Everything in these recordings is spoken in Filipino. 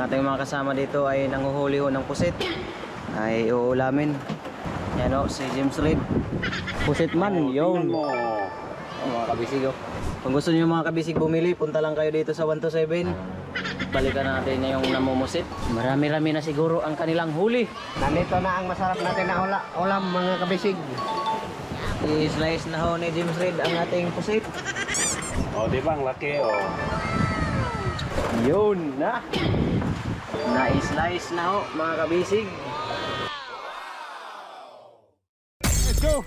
ating mga kasama dito ay nanguhuli ho ng pusit. Ay uulamin. Yan o, si James Reid. Pusit man, yun. Mga kabisig o. Kung gusto niyo mga kabisig bumili, punta lang kayo dito sa 127. Balikan natin yung namumusit. Marami-rami na siguro ang kanilang huli. Nandito na ang masarap natin na ulam mga kabisig. I-slice na ho ni James Reid ang ating pusit. O, di ba ang laki o? Yun na. Na-slice na ho mga kabisig. Let's go!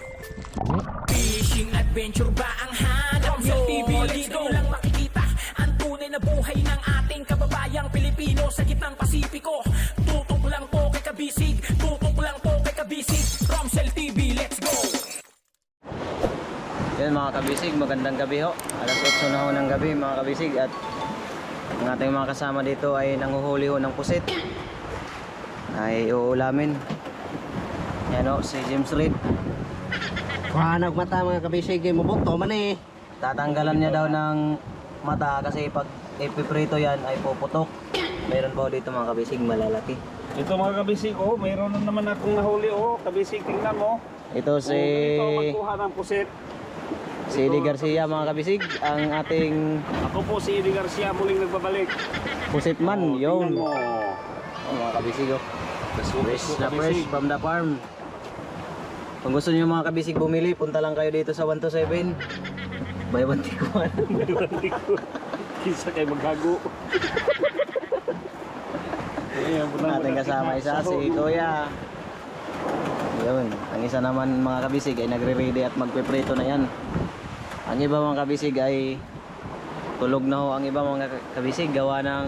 Fishing adventure ba ang hanap? Sa TV dito lang makikita ang tunay na buhay ng ating kababayang Pilipino sa gitnang Pasipiko. Tutok lang po kay kabisig, tutok lang po kay kabisig. Romsel TV, let's go! Yan mga kabisig, magandang gabi ho. Alas 8 na ho ng gabi mga kabisig. At ang ating mga kasama dito ay nanguhuli ho ng pusit. Ay uulamin. Yan ho, si James Reid. Hanag mata mga kabisig, mabuto man eh. Tatanggalan niya daw ng mata kasi pag ipiprito yan ay puputok. Mayroon po dito mga kabisig, malalaki. Ito mga kabisig o, mayroon na naman akong nahuli o. Kabisig, tingnan mo. Ito si Ito magkuha ng pusit. si Eddie Garcia mga kabisig, ang ating Ako po si Eddie Garcia, muling nagbabalik. pusit man, O, yun. tingnan mo. Mga kabisig oh. Fresh na fresh kabisig. from the farm. Kung gusto niyo mga kabisig bumili, punta lang kayo dito sa 127. Bayawan tikuan. Kinsa kay maghago. Ating kasama isa si Kuya. Yun, ang isa naman mga kabisig ay nagre-ready at magpiprito na yan. Ang iba mga kabisig ay tulog na ho. Ang iba mga kabisig gawa ng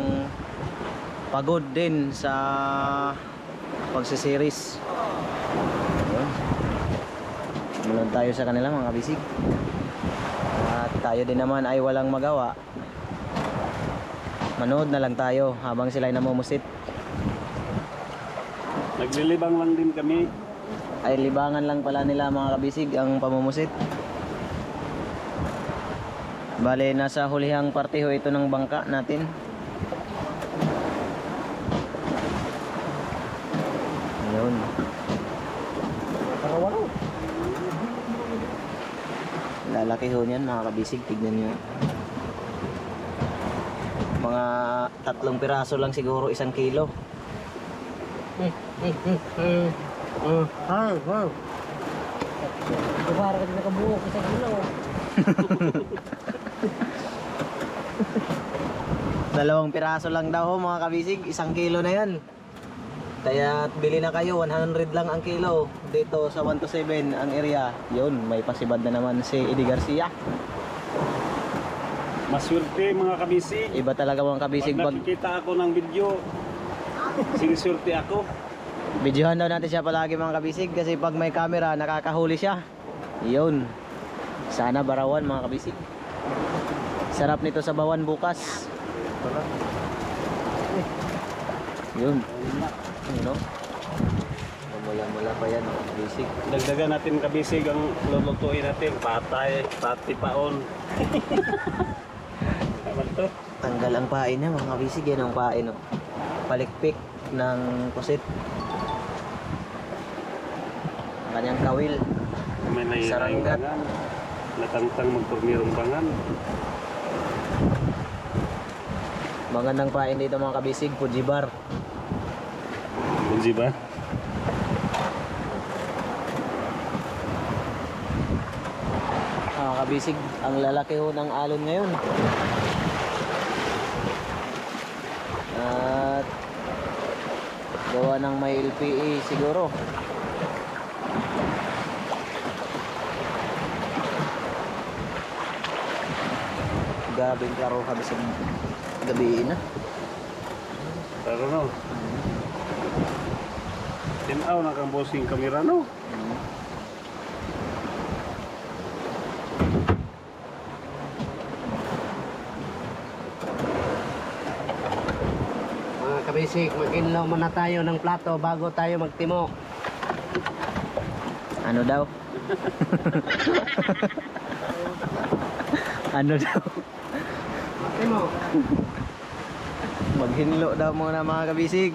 pagod din sa pagsisiris. Yun. Manood tayo sa kanila mga kabisig. At tayo din naman ay walang magawa. Manood na lang tayo habang sila ay namumusit. Naglilibang lang din kami. Ay libangan lang pala nila mga kabisig ang pamumusit. Bale nasa hulihang parte ho ito ng bangka natin. Ayun. Lalaki ho niyan mga kabisig, tignan nyo. Mga 3 piraso lang siguro 1 kilo. Para ka nakabuo sa gulaw. 2 piraso lang daw ho mga kabisig, 1 kilo na yan. Kaya bili na kayo, 100 lang ang kilo. Dito sa 127 ang area. Yun, may pasibad na naman si Eddie Garcia. Maswerte mga kabisig. Iba talaga mga kabisig Pag pag nakikita ako ng video, siniswerte ako. videohan daw natin siya palagi mga kabisig kasi pag may camera nakakahuli siya. Yun. Sana barawan mga kabisig. Sarap nito sa bawan bukas. Yun. Ano? Mula-mula pa yan mga kabisig. Dagdagan natin kabisig ang lulutuin natin. Patay, pati paon. Naman to. Tanggal ang pain niya mga kabisig. Yan ang pain. Oh. Palikpik ng pusit. Ang kanyang kawil. May Saranggat. nairangan. Natangtang magturmirong bangan. Magandang pain dito mga kabisig. Fujibar. Bunji ba? Mga kabisig. Ang lalaki ho ng alon ngayon. At gawa ng may LPE siguro. Gabing klaro kami sa gabi na. Pero no. Tinaw na kang bossing kamera no. Mga kabisig, mag-inlaw muna tayo ng plato bago tayo magtimo. Ano daw? Ano daw? Timo. Maghinlo daw muna mga kabisig.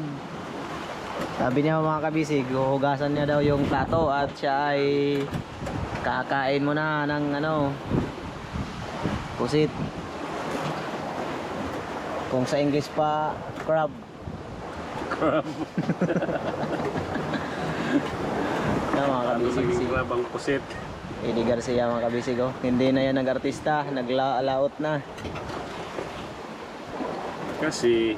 Sabi niya mga kabisig, huhugasan niya daw yung plato at siya ay kakain muna ng ano, pusit. Kung sa English pa, crab. Crab. Yan mga Ano kabisig. naging crab ang pusit? Eddie Garcia mga kabisig oh. Hindi na yan nag-artista, naglaot na. Kasi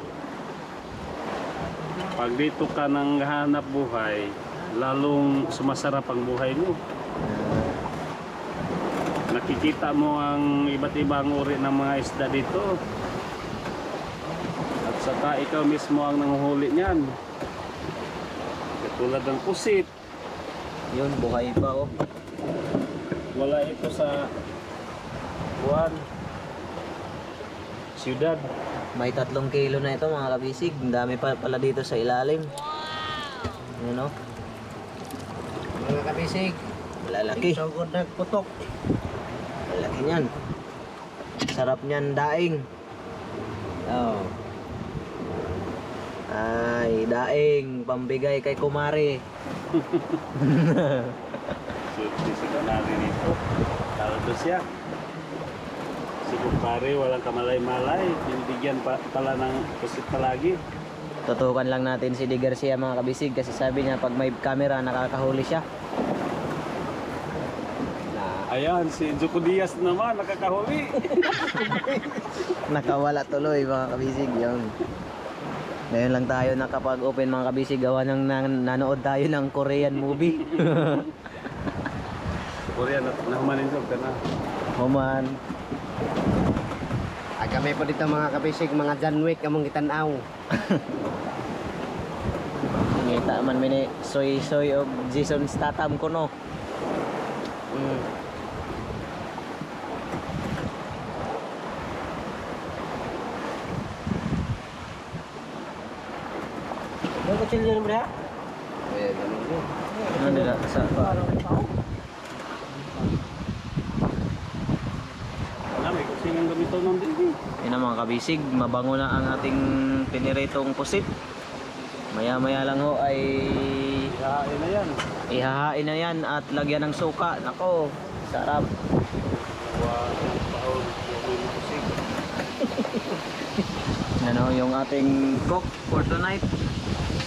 pag dito ka nang hanap buhay, lalong sumasarap ang buhay mo. Nakikita mo ang iba't ibang uri ng mga isda dito. At saka ikaw mismo ang nanguhuli niyan. Katulad ng pusit. Yun, buhay pa oh. Wala ito sa buwan. Siyudad. May 3 kilo na ito mga kabisig. Ang dami pa pala dito sa ilalim. Yun oh. Mga kabisig, Malalaki. sugod nagputok. Malaki niyan. Sarap niyan daing. Oh. Ay, daing. Pambigay kay kumare. Sila natin ito. Taldo siya. Si kumpare, walang kamalay-malay. Binibigyan pala ng pusit palagi. Tutukan lang natin si Di Garcia mga kabisig kasi sabi niya pag may camera nakakahuli siya. Ayan, si Joko Diaz naman, nakakahuli. Nakawala tuloy mga kabisig yun. Ngayon lang tayo nakapag-open mga kabisig gawa ng nanood tayo ng Korean movie. Korea, nahumanin ka na. Human. Kami po dito mga kabisig, mga John Wick among gitanaw. Ngita man mini soy og Jason Statham ko no. Ano ko chilyo mo na? Ano nila sa May kusinang gamito ng dili. yun ang mga kabisig, mabango na ang ating piniritong pusit. Maya-maya lang ho ay Kain na yan. ihahain na yan at lagyan ng suka. Nako, sarap. Paon, yung pusit. Ano yung ating cook for tonight,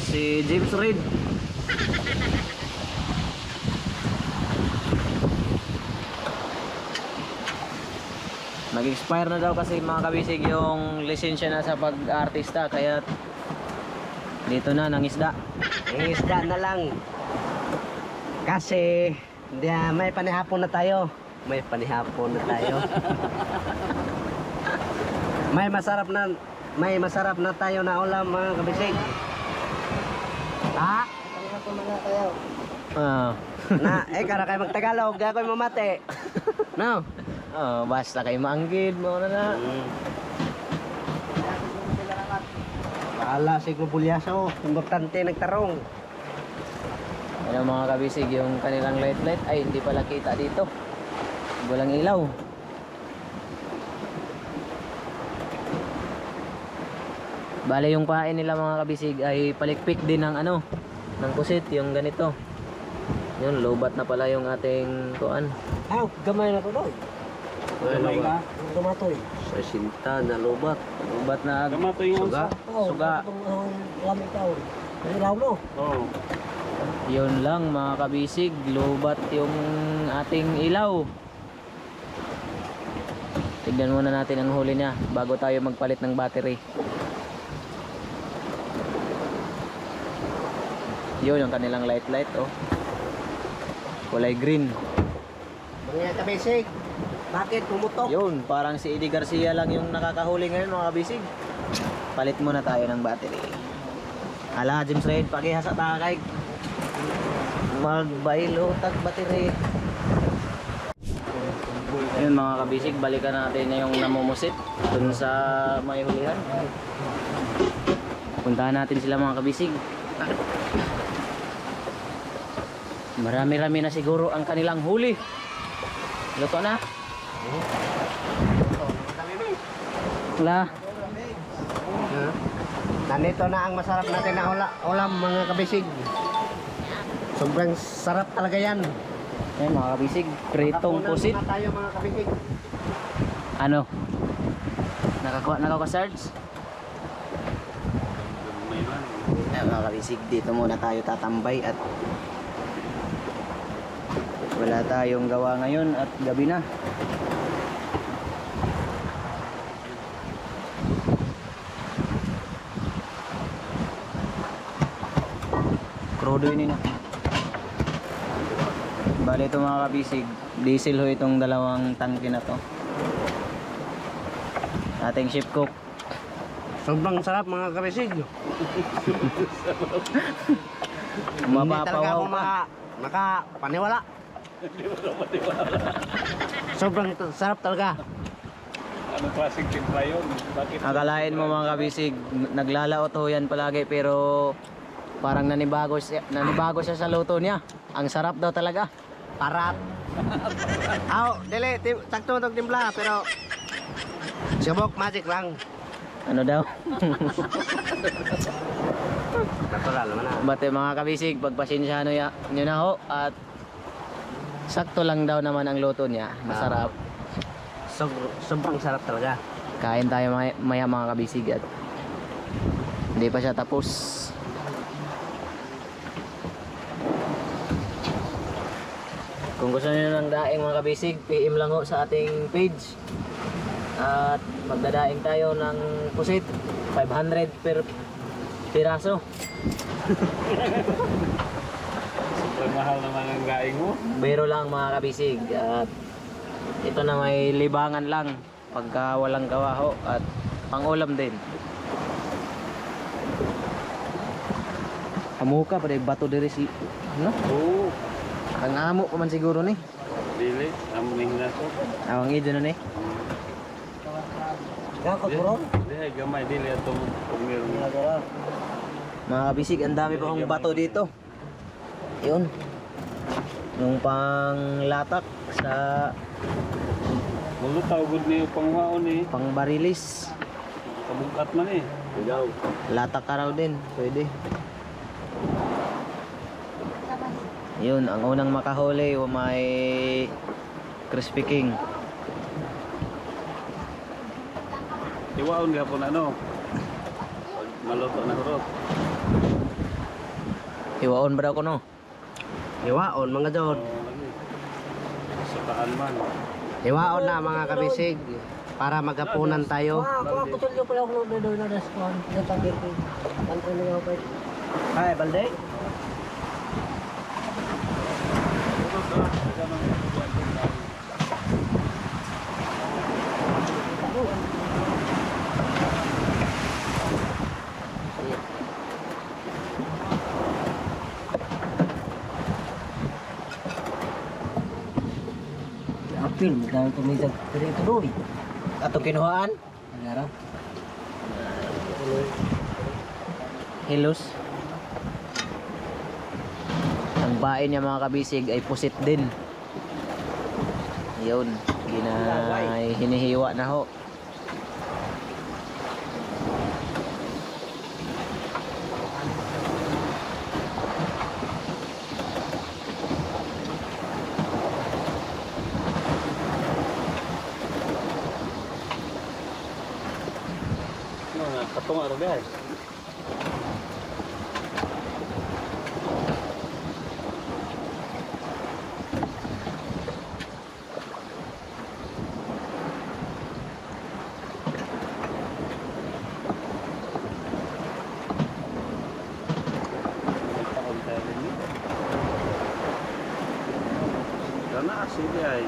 si James Reid. Nag-expire na daw kasi mga kabisig yung lisensya na sa pag-artista kaya dito na ng isda. Isda na lang. Kasi may panihapon na tayo. May panihapon na tayo. May masarap na tayo na ulam mga kabisig. Ha? Panihapon na tayo. Kara kayo magtagalog, ako'y mamate. No? Basta kay maanggid mo na. Bahala si Globulyaso, importante nagtarong. Ano mga kabisig, yung kanilang light ay hindi pala kita dito. Walang ilaw. Bale yung pain nila mga kabisig ay palikpik din ng ano, ng pusit, yung ganito. Yun, lobat na pala yung ating kuan. Gamay na to doon. Gamay nga. Tumatoy. Sa sinta na lobat. Lobat na Gamatoy nga suga. Suga. Lamig taon. Ilaw no? Oo. Yun lang mga kabisig, lobat yung ating ilaw. Tignan muna natin ang huli niya bago tayo magpalit ng battery. Yun yung kanilang light oh. Kulay green. Mga kabisig, bakit pumutok? Yun, parang si Eddie Garcia lang yung nakakahuli ngayon mga kabisig. Palit muna tayo ng battery. Hala, James Reid, pakihasa takay. Magbaylo tag battery. Ayun mga kabisig, balikan natin yung namumusit dun sa may hulihan. Puntahan natin sila mga kabisig. Marami-rami na siguro ang kanilang huli. Luto na. Wala. Nandito na ang masarap natin na ulam mga kabisig. Sobrang sarap talaga yan. Yan mga kabisig, pritong Hapunan pusit. muna tayo mga kabisig. Ano? Nakakuha Sarge? May man. Ayan mga kabisig, dito muna tayo tatambay at wala tayong gawa ngayon at gabi na. Crudo yun na. Bali ito mga kabisig, diesel ho itong dalawang tangke na to. Ating ship cook. Sobrang sarap mga kabisig. Hindi talaga Mapapawaw ako pa. makapaniwala. Sobrang sarap talaga. Anong klaseng timpla yun? Bakit? Akalain mo mga kabisig, naglalaot ho yan palagi pero parang nanibago siya sa luto niya. Ang sarap daw talaga. Parat. Aw, dili, sakto itong timpla, pero subok magic lang. Ano daw? Natural naman na. Bate mga kabisig, pagpasensyahan nyo na ho at sakto lang daw naman ang luto niya. Masarap. Sobrang sarap talaga. Kain tayo maya mga kabisig at hindi pa siya tapos. Kung gusto niyo ng daing mga kabisig, PM lang ho sa ating page. At magdadaing tayo ng pusit, 500 per piraso. Sobrang mahal naman ang gaing mo. Biro lang mga kabisig. At ito na may libangan lang pagka walang gawa ho at pangulam din. Amuka pa bato diri si ano? Oo. Ang amo pa man siguro ni. Dili. Amunin na to. Awang ido na ni. Gakot bro. Dili. Gamay. Dili. Itong pumiro. Mga kabisig, ang dami pa akong bato dito. Yun. Yung panglatak sa Mulo tawagod niyo pangwaon eh. pangbarilis. Kabukat man eh. Ikaw. Latak ka raw din. Pwede. Yun, ang unang makahuli may Crispy King. Iwaon gapon ano. Maluto na hurot. Iwaon ba daw ko no? Iwaon mga jod. Sukaan man. Iwaon na mga kabisig para maghapunan tayo. Ay, balde. Apil, dahil tumisag dito doy. Ato kinuhaan? Ngarap. Hilos. Ang bain niya mga kabisig ay pusit din. Yun, hinihiwa na ho. Katong araw guys. Karena asli ay.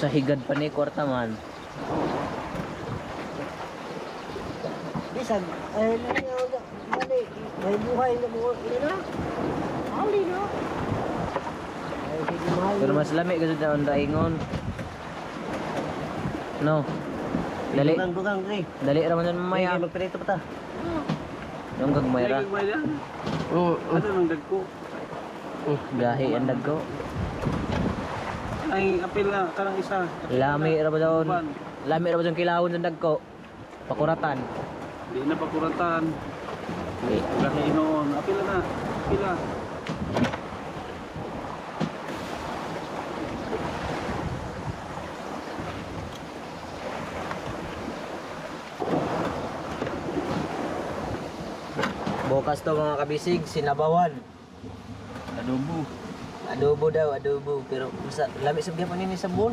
Sa higad pa ni kwarta man. Bisag, ay mali, may buhay na mo na. Ali no. Ay hindi mahal. Pero mas lami kasi daon daingon. No. Dali. Dugang dre. Dali ra man dyan mamaya. Magpirito pa ta. Yung gagmay ra. Nagagmay yan. Oo. Ano nang dagko? Gahi ang dagko. Ay, apil na, karang isa. Lami ra ba daw? Uban. Lami ra ba daw kilawon sa dagko? Pakuratan. Di na pakuratan. Di. Gahi noon. Apil na. Apila. Bukas to mga kabisig, sinabawan. Adobo. Adobo daw, adobo. Pero lami sa gyapon ni sabon.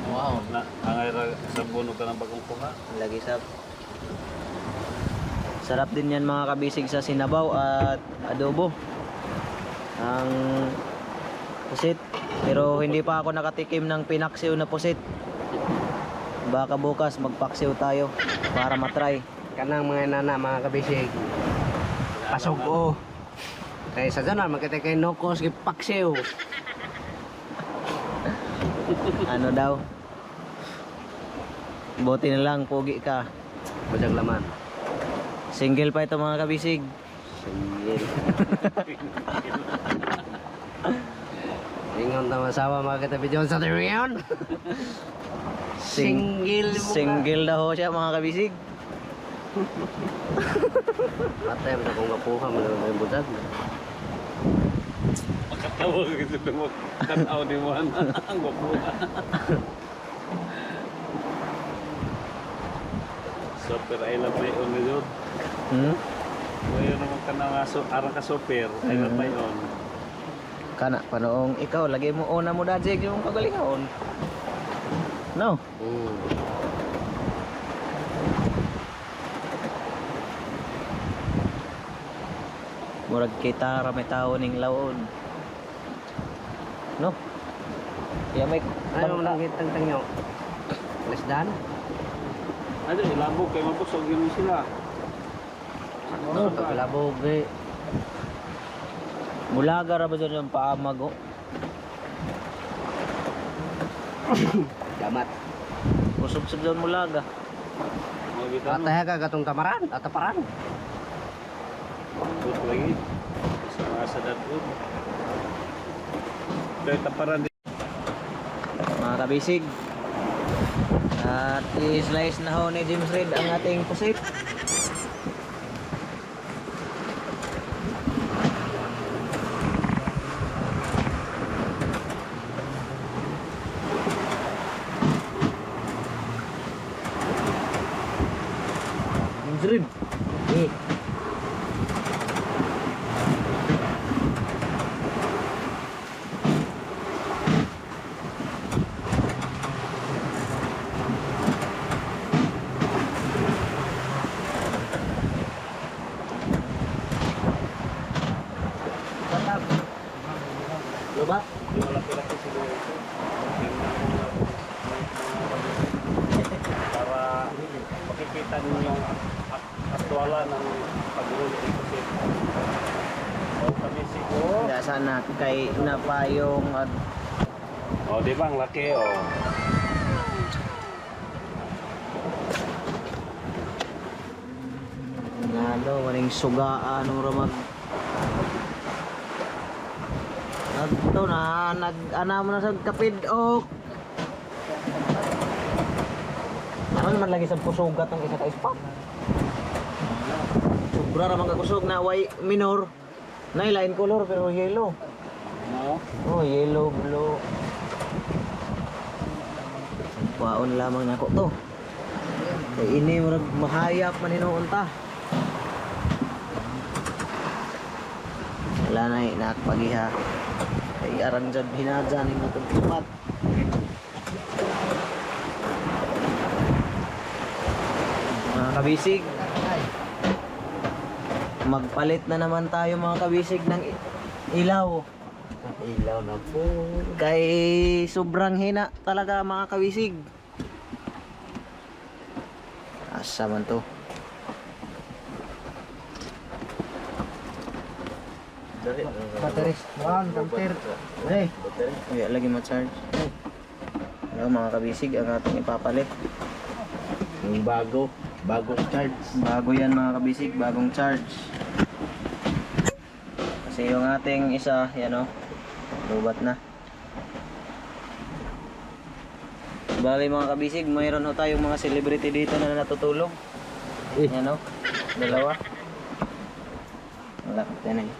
Wow. Na, angay ra sabon ka ng bagong kuha. Lagi sa sarap din yan mga kabisig sa sinabaw at adobo. Ang pusit. Pero hindi pa ako nakatikim ng pinaksiw na pusit. Baka bukas magpaksiw tayo para matry. Kanang mga nana, mga kabisig. Pasok ko. Kaya sa dyan, magkita kay Nokos, kay Paksiw. Ano daw? Buti na lang, pugi ka. Badag laman. Single pa ito mga kabisig. Single. Ingon na masawa mga katabi dyan sa Terion. Single mo ka. Single daw siya mga kabisig. Patay mo na kung kapuha mo na yung budag. Makatawag kasi mo. Tanaw di mo ang gupuha. Super I love my own yun. Ngayon naman ka na nga arang ka super. I love my own. Kana panoong ikaw lagi mo una mo dajig yung kagalingon. No. Murag kita ra may tao ning lawon. No. Ya may Ano mo lang kitang tangyo? Lesdan? Ano, ilabog kayo mapusog yun sila. Oo, pagkalabog eh. Mulaga ra ba dyan yung paamag oh? Damat. Kusog-sog dyan mulaga. Magkita mo. Patay ka katong tamaran, ataparan. Good lagi. Sa mga sadat good. Kaya taparan din. Mga kabisig. At i-slice na ho ni James Reid ang ating pusit. James Reid. Lubat. Wala laki siguro ito. Para makikita ninyo yung aktuala ng pag-ulit ito sip. O kami siguro. Hindi sana kay napayong at O di ba ang laki o. ano, maning sugaan o ramag nagto na nag-ana mo na sa kapid o naman man lagi sa kusugat ng isa ka ispak sobra ramang kakusog na white minor na line color pero yellow No? oh yellow blue paon lamang nako to kay ini murag mahayap man hinuon ta wala na nakpagiha kay arang dyan hinadyan yung itong tumat mga kabisig magpalit na naman tayo mga kabisig ng ilaw Ilaw na po. kay sobrang hina talaga mga kabisig asa man to Batteries. One, kamper. Hey. kaya lagi ma-charge ano mga kabisig ang ating ipapalit Yung bago. Bagong charge. bago yan mga kabisig bagong charge Kasi yung ating isa, yan o, lubat na. Bali mga kabisig, mayroon ho tayong mga celebrity dito na natutulog. Yan o, dalawa. Malapit na eh.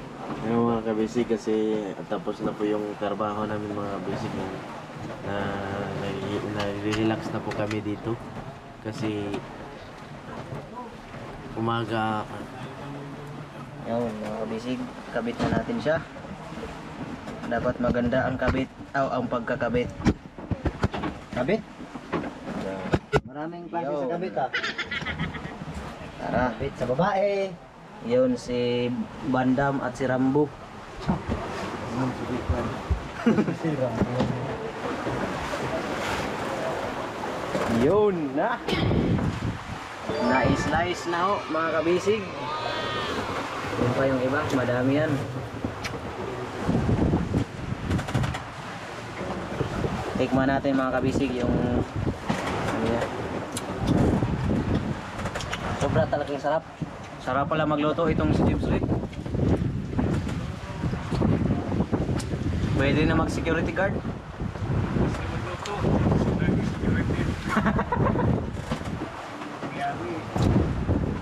Yung mga kabisig kasi tapos na po yung trabaho namin mga kabisig na nare-relax na po kami dito kasi umaga. Yun mga kabisig, kabit na natin siya. Dapat maganda ang kabit, ang pagkakabit. Kabit? Maraming klase sa kabit ah. Tara. Kabit sa babae. Yun si Bandam at si Rambo. Yun na. Na-slice na ho mga kabisig. Yun pa yung iba, madami yan. Tikman natin mga kabisig yung ano yan. Sobra talagang sarap. Sarap pala magluto itong si James Reed. Pwede na mag security guard.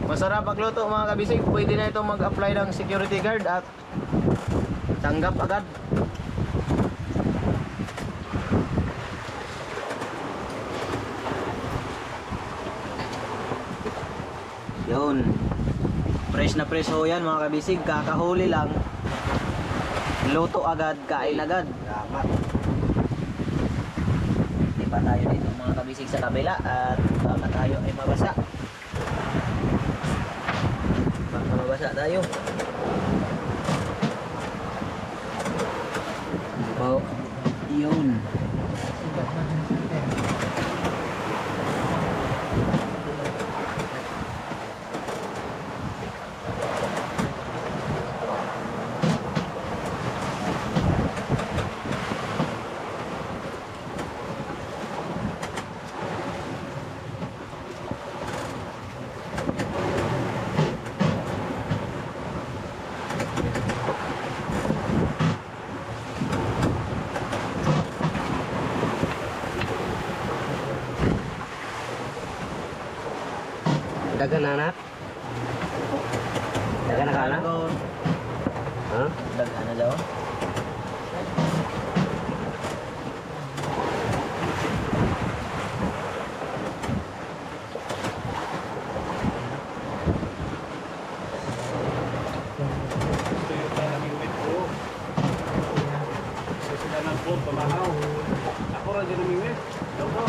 Masarap magluto mga kabisig. Pwede na itong mag-apply ng security guard at tanggap agad. Yun. Fresh na fresh ho yan mga kabisig. Kakahuli lang. Luto agad, kain agad. Damat. Hindi pa tayo dito mga kabisig sa kabila at baka tayo ay mabasa. Baka mabasa tayo. Oh, yun. Dagan na anak. Dagan na ka anak. Ha? Dagan na daw. Ako ra dyan namingwit. Ako.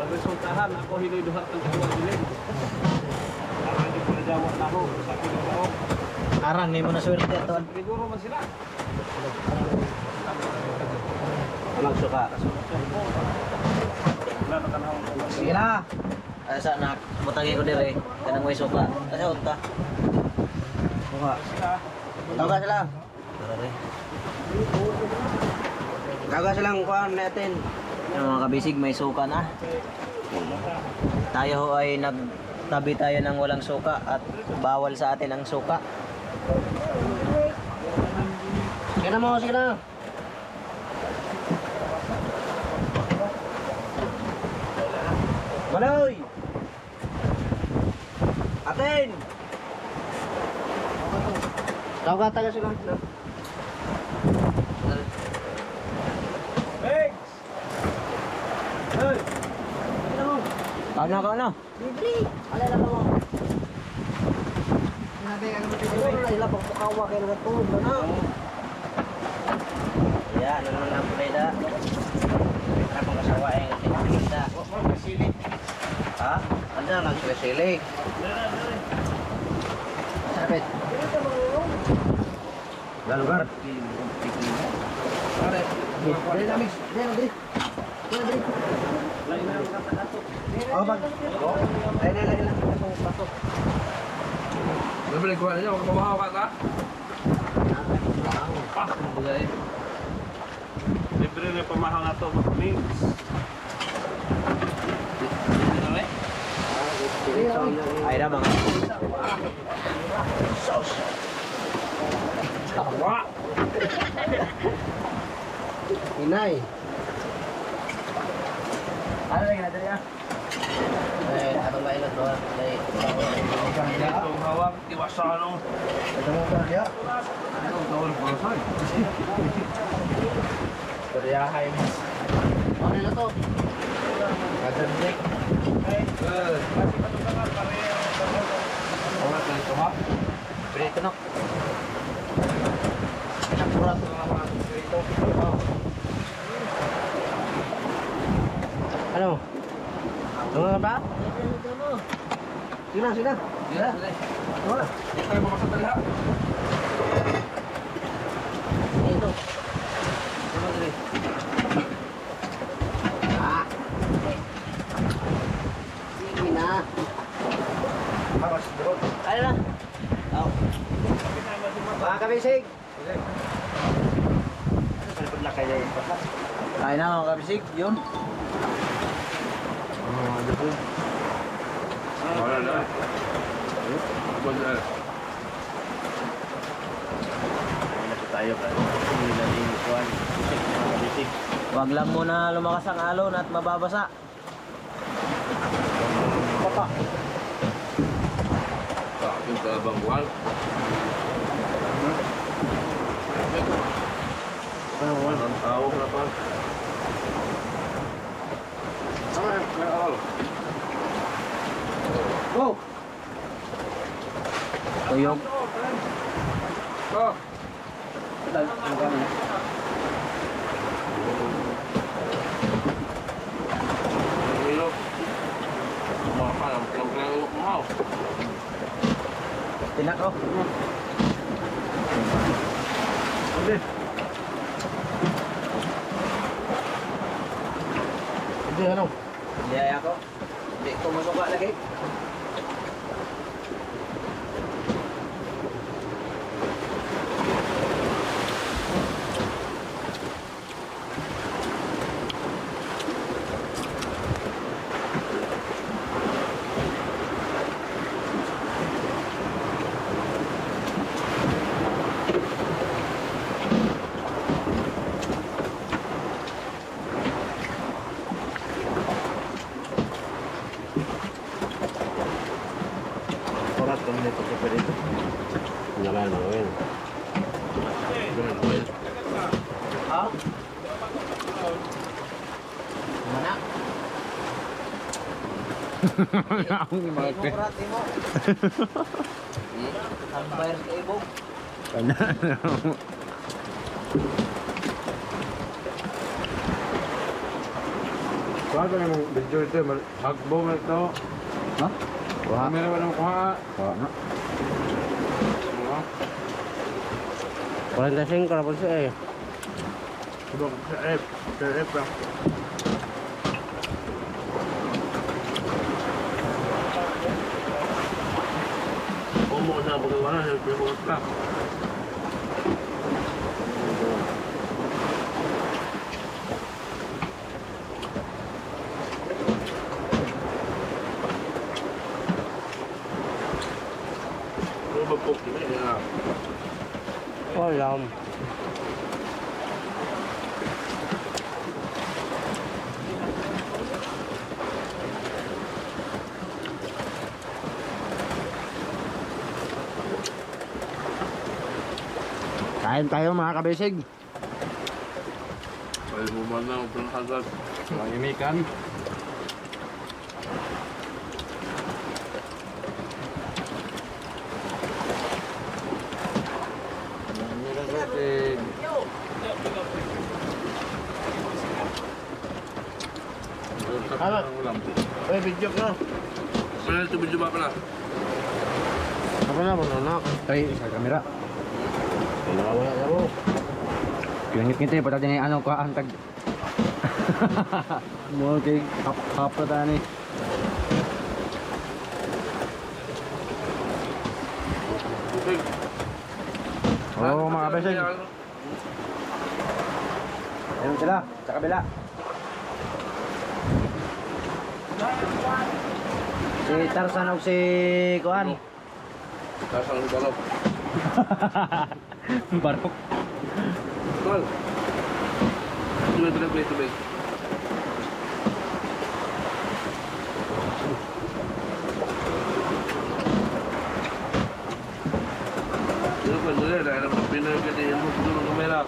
Pag-resultahan, ako hinoy-duhat ng kuha dilim. Para di ko najawat na ako. Sa kulit ako. Arang, hindi mo na swerte ito. Siguro man sila. Anong suka? Wala na kanahang kuha. Sige na. Asa na, butangin ko dire. Kanang may suka. Asa uta. Suka. Tawag sila. Tara rin. Dagan silang kuhan natin. Yung mga kabisig, may suka na. Tayo ho ay nagtabi tayo ng walang suka at bawal sa atin ang suka. Sige na mo, sige na. Manoy! Atin! Tawag tayo sila. Thanks! Hey! Kana ka na. Bibli! Alala mo. Sinabi ka naman dito. Ay, lapang pukawa kayo na tulog na. Ya, ano naman ang pulida? Ano pang kasawa eh, kita. Ha? Ano lang sila silik? Sapit. Lalugar. Dali na, mix. Dali na, dali. Dali na, dali. Oh, bag. Dali na. Pasok. Nabalik ko na niya, huwag mabahaw ka ta. Libre na pamahaw na ito, mix. Ay na mga. Inay. Ano lagi natin ya? Eh, atong mailot ba? Dai. Itong hawak, iwasa ano. Ito mo ba dia? Itong tawag para saan. Peryahay mo. Ano na to? Kadang break. Oras na ito ha. Break na. Pinakurat ng mga dito. Ano? Ano na ba? Sige na, sige na. Sige na. Wala. Tayo mamasok na lahat. Ito. Ano dali? Ah. Sige na. Haras doon. Ano na? Oh. Mga kabisig. Ano pala pala kayo yung patas? Kain na mga kabisig, yun. Wala na. Wala na. Ano po tayo ba? Hindi na rin kuhan. Mga kabisig. Huwag lang muna lumakas ang alon at mababasa. Papa. Sa aking kalabang buwan. Ang tao na pa. May aral. Go! Tuyog. Oh. Ilo. Maka lang klaro mo. Tinak oh. Hindi. Hindi, ano? Hindi ay ako. Hindi ko masuka lagi. Oras kami na ito dito. Naman mo yun. Ha? Mana? Ang Imo kurat, imo. Ang bayar sa ibog. Kuha ka ng video ito. Magbo mo ito. Ha? Kamera ba naman kuha? Wala na. Mga. 45 kalau pun saya. Coba sa F. Sa F lang. Umo na pagkawana. Nagpipukot ka. Ano ba po? Oh, lam. Kain tayo mga kabisig. Pwede mo man na upang hagat. Walang imikan. Alat. Eh, video ka. Mana itu baju apa lah? Apa na mo anak? Ay, sa kamera. Wala na mo. Pinangit-ngit eh, patag din ano ka antag. Mo kay hap ta ni. Oh, mga kabisig. Ayun sila, sa kabila. Si Tarzan o si Kuan. Dasar balok. Barok. Tol. Tubig. Ano pa dito? Dahil naman pinagkatiyan mo dito ng kamera.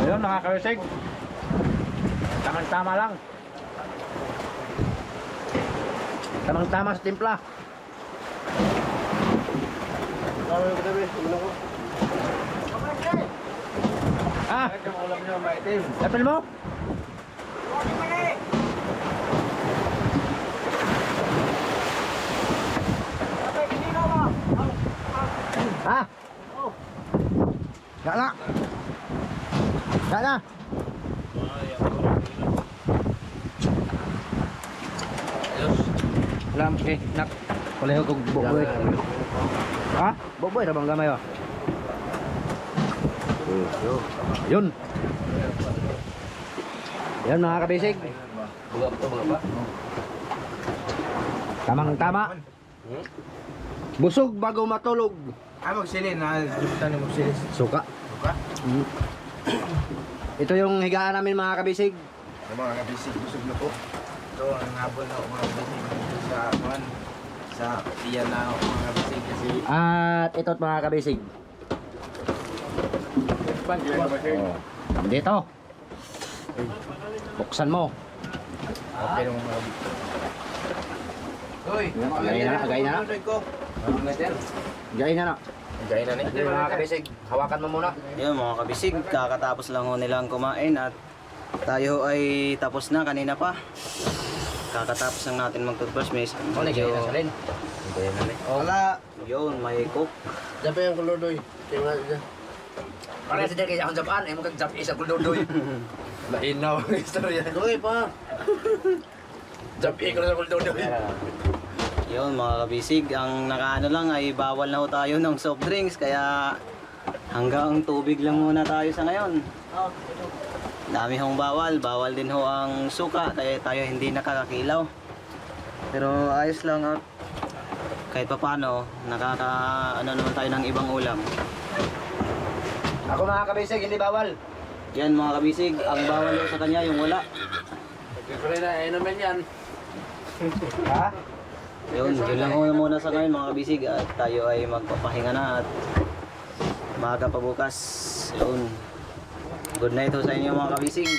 Ayun, nakakawisig. Tamang-tama lang. Tamang-tama sa timpla. Ah! Lapil mo? Ha? Gak na. Gak na. Lam nak. Kuleho kog buboy. Ha? Buboy ra bang gamay oh. Yun. Yan mga kabisig. Tamang tama. Busog bago matulog. Magsilin na. Jupitan mo magsilin. Suka. Mm. Ito yung higaan namin mga kabisig. Mga kabisig, busog na po. Ito ang habol na mga kabisig. Sa kuhan. Sa iyan na mga kabisig kasi. At ito't mga kabisig. Dito. Buksan mo. Okay naman mga kabisig. Uy, Gaya na, gaya na. Gaya na. Gaya na ni. Mga kabisig, hawakan mo muna. Yun mga kabisig, kakatapos lang ho nilang kumain at tayo ay tapos na kanina pa. Kakatapos lang natin mag-toothbrush. O, nagaya na salin. Wala. Yun, may cook. Dapat yung kulor doy. Tingnan dyan. Para sa dyan kaya akong Japan, ay mag-jump isa kulundoy. Lainaw ang istorya. Doy pa. Jump ko sa kulundoy. Yun mga kabisig, ang nakaano lang ay bawal na ho tayo ng soft drinks kaya hanggang tubig lang muna tayo sa ngayon. Dami hong bawal din ho ang suka kaya tayo hindi nakakakilaw. Pero ayos lang at kahit papano ano naman tayo ng ibang ulam. Ako mga kabisig, hindi bawal. Yan mga kabisig, ang bawal ho sa kanya yung wala. Siyempre na, ayun naman yan. Ha? Yun lang ho muna sa ngayon mga kabisig at tayo ay magpapahinga na at maaga pa bukas. Yun. Good night ho sa inyo mga kabisig.